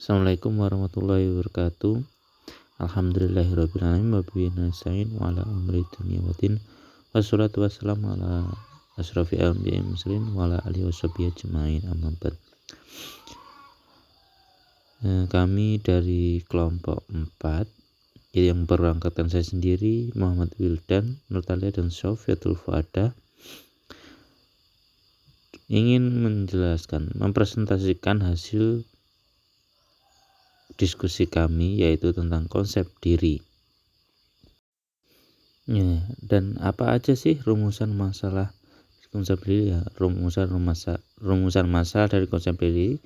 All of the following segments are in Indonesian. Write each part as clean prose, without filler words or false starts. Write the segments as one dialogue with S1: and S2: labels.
S1: Assalamualaikum warahmatullahi wabarakatuh. Alhamdulillahirabbil alamin wa bihi nasta'in wa ala umri dunya waddin. Wassalatu wassalamu ala asyrofil anbiya'i mursalin wa ala alihi washabihi ajmain, amma ba'd. Kami dari kelompok 4 yang berangkatan saya sendiri, Muhammad Wildan, Nurtalia dan Sofiatul Fuada, ingin mempresentasikan hasil diskusi kami, yaitu tentang konsep diri. Dan apa aja sih rumusan masalah konsep diri? Rumusan masalah dari konsep diri,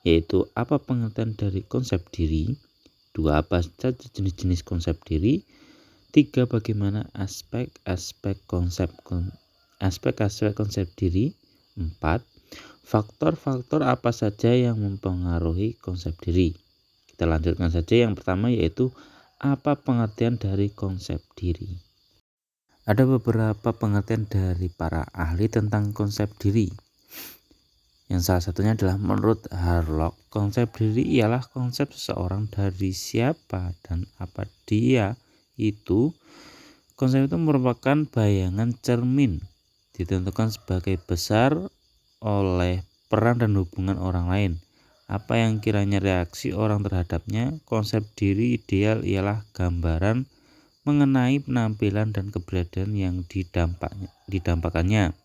S1: yaitu apa pengertian dari konsep diri, 2 apa saja jenis-jenis konsep diri, 3 bagaimana aspek-aspek konsep diri, 4 faktor-faktor apa saja yang mempengaruhi konsep diri. Kita lanjutkan saja yang pertama, yaitu apa pengertian dari konsep diri. Ada beberapa pengertian dari para ahli tentang konsep diri. Yang salah satunya adalah menurut Harlock, konsep diri ialah konsep seseorang dari siapa dan apa dia itu. Konsep itu merupakan bayangan cermin, ditentukan sebagai besar oleh peran dan hubungan orang lain. Apa yang kiranya reaksi orang terhadapnya. Konsep diri ideal ialah gambaran mengenai penampilan dan keberadaan yang didampakkannya.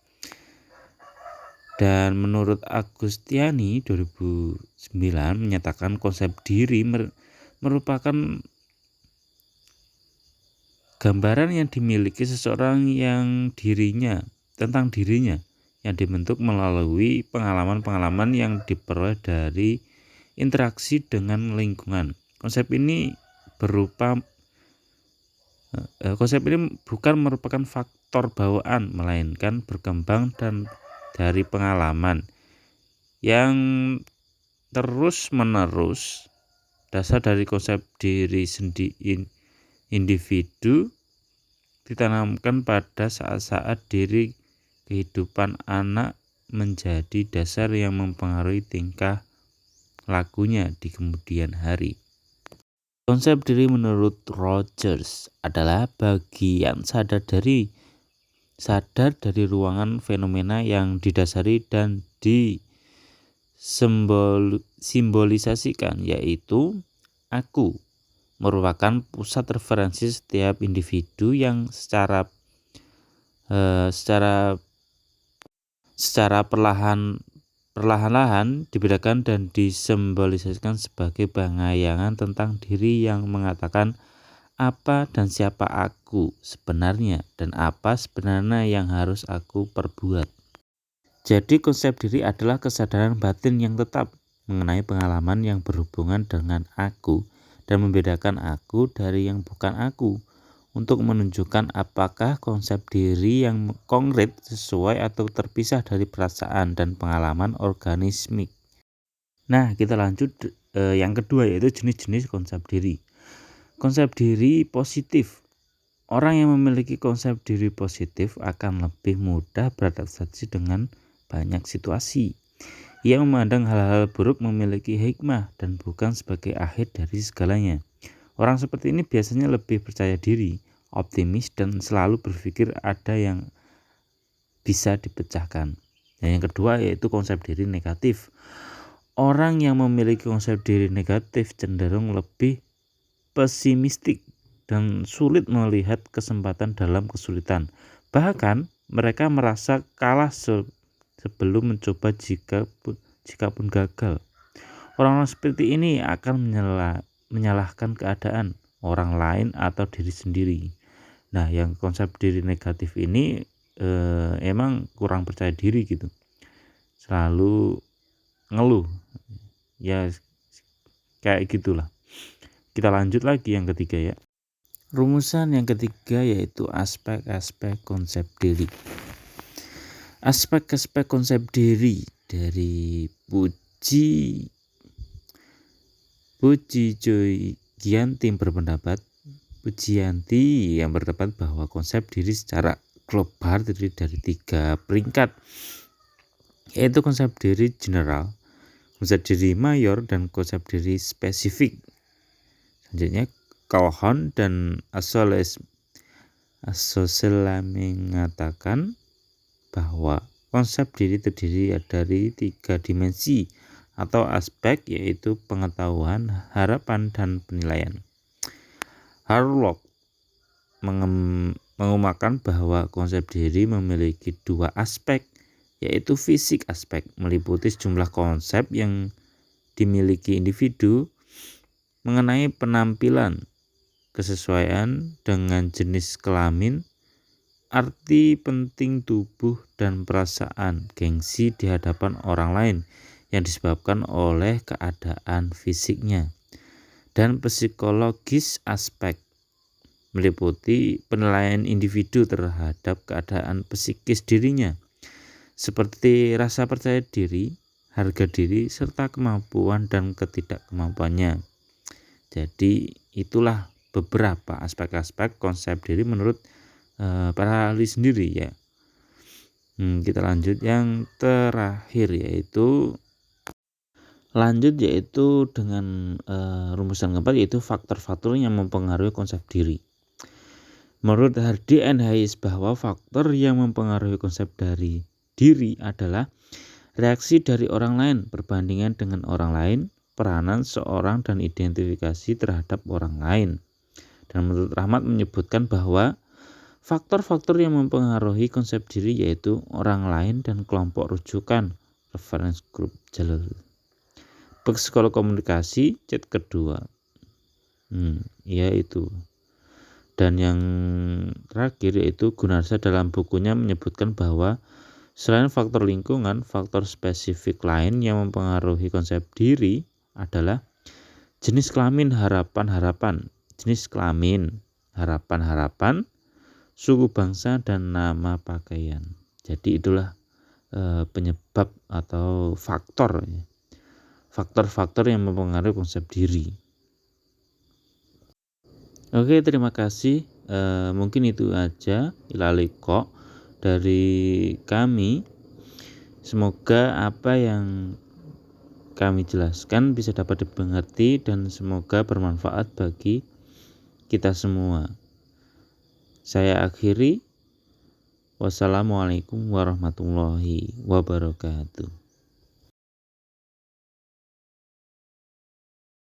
S1: Dan menurut Agustiani 2009 menyatakan konsep diri merupakan gambaran yang dimiliki seseorang tentang dirinya yang dibentuk melalui pengalaman-pengalaman yang diperoleh dari interaksi dengan lingkungan. Konsep ini bukan merupakan faktor bawaan, melainkan berkembang dan dari pengalaman yang terus-menerus. Dasar dari konsep diri individu ditanamkan pada saat-saat diri kehidupan anak menjadi dasar yang mempengaruhi tingkah lakunya di kemudian hari. Konsep diri menurut Rogers adalah bagian sadar dari ruangan fenomena yang didasari dan disimbolisasikan, yaitu aku merupakan pusat referensi setiap individu yang secara perlahan-lahan dibedakan dan disimbolisasikan sebagai bayangan tentang diri yang mengatakan apa dan siapa aku sebenarnya dan apa sebenarnya yang harus aku perbuat. Jadi konsep diri adalah kesadaran batin yang tetap mengenai pengalaman yang berhubungan dengan aku dan membedakan aku dari yang bukan aku, untuk menunjukkan apakah konsep diri yang konkret sesuai atau terpisah dari perasaan dan pengalaman organismik. Nah, kita lanjut yang kedua, yaitu jenis-jenis konsep diri. Konsep diri positif. Orang yang memiliki konsep diri positif akan lebih mudah beradaptasi dengan banyak situasi. Ia memandang hal-hal buruk memiliki hikmah dan bukan sebagai akhir dari segalanya. Orang seperti ini biasanya lebih percaya diri, optimis, dan selalu berpikir ada yang bisa dipecahkan. Dan yang kedua, yaitu konsep diri negatif. Orang yang memiliki konsep diri negatif cenderung lebih pesimistik dan sulit melihat kesempatan dalam kesulitan. Bahkan mereka merasa kalah sebelum mencoba jika pun gagal. Orang-orang seperti ini akan menyalahkan keadaan, orang lain, atau diri sendiri. Nah, yang konsep diri negatif ini emang kurang percaya diri gitu, selalu ngeluh, ya kayak gitulah. Kita lanjut lagi yang ketiga ya. Rumusan yang ketiga yaitu aspek-aspek konsep diri. Aspek-aspek konsep diri dari Pujianti yang berpendapat bahwa konsep diri secara global terdiri dari 3 peringkat, yaitu konsep diri general, konsep diri mayor dan konsep diri spesifik. Selanjutnya Calhoun dan Asosela mengatakan bahwa konsep diri terdiri dari 3 dimensi atau aspek, yaitu pengetahuan, harapan, dan penilaian. Harlock mengemukakan bahwa konsep diri memiliki 2 aspek, yaitu fisik aspek meliputi sejumlah konsep yang dimiliki individu mengenai penampilan, kesesuaian dengan jenis kelamin, arti penting tubuh, dan perasaan gengsi di hadapan orang lain yang disebabkan oleh keadaan fisiknya. Dan psikologis aspek meliputi penilaian individu terhadap keadaan psikis dirinya, seperti rasa percaya diri, harga diri, serta kemampuan dan ketidakkemampuannya. Jadi itulah beberapa aspek-aspek konsep diri menurut para ahli sendiri ya. Kita lanjut yang terakhir, yaitu dengan rumusan keempat, yaitu faktor-faktor yang mempengaruhi konsep diri. Menurut Hardy and Hayes bahwa faktor yang mempengaruhi konsep dari diri adalah reaksi dari orang lain, perbandingan dengan orang lain, peranan seorang, dan identifikasi terhadap orang lain. Dan menurut Rahmat menyebutkan bahwa faktor-faktor yang mempengaruhi konsep diri yaitu orang lain dan kelompok rujukan, reference group. Jalur psikolog komunikasi chat kedua. Ya itu. Dan yang terakhir yaitu Gunarsa dalam bukunya menyebutkan bahwa selain faktor lingkungan, faktor spesifik lain yang mempengaruhi konsep diri adalah jenis kelamin, harapan-harapan, jenis kelamin, harapan-harapan, suku bangsa, dan nama pakaian. Jadi itulah penyebab atau faktor-faktor yang mempengaruhi konsep diri. Oke, terima kasih. Mungkin itu aja ilaliko dari kami. Semoga apa yang kami jelaskan bisa dapat dimengerti dan semoga bermanfaat bagi kita semua. Saya akhiri. Wassalamualaikum warahmatullahi wabarakatuh.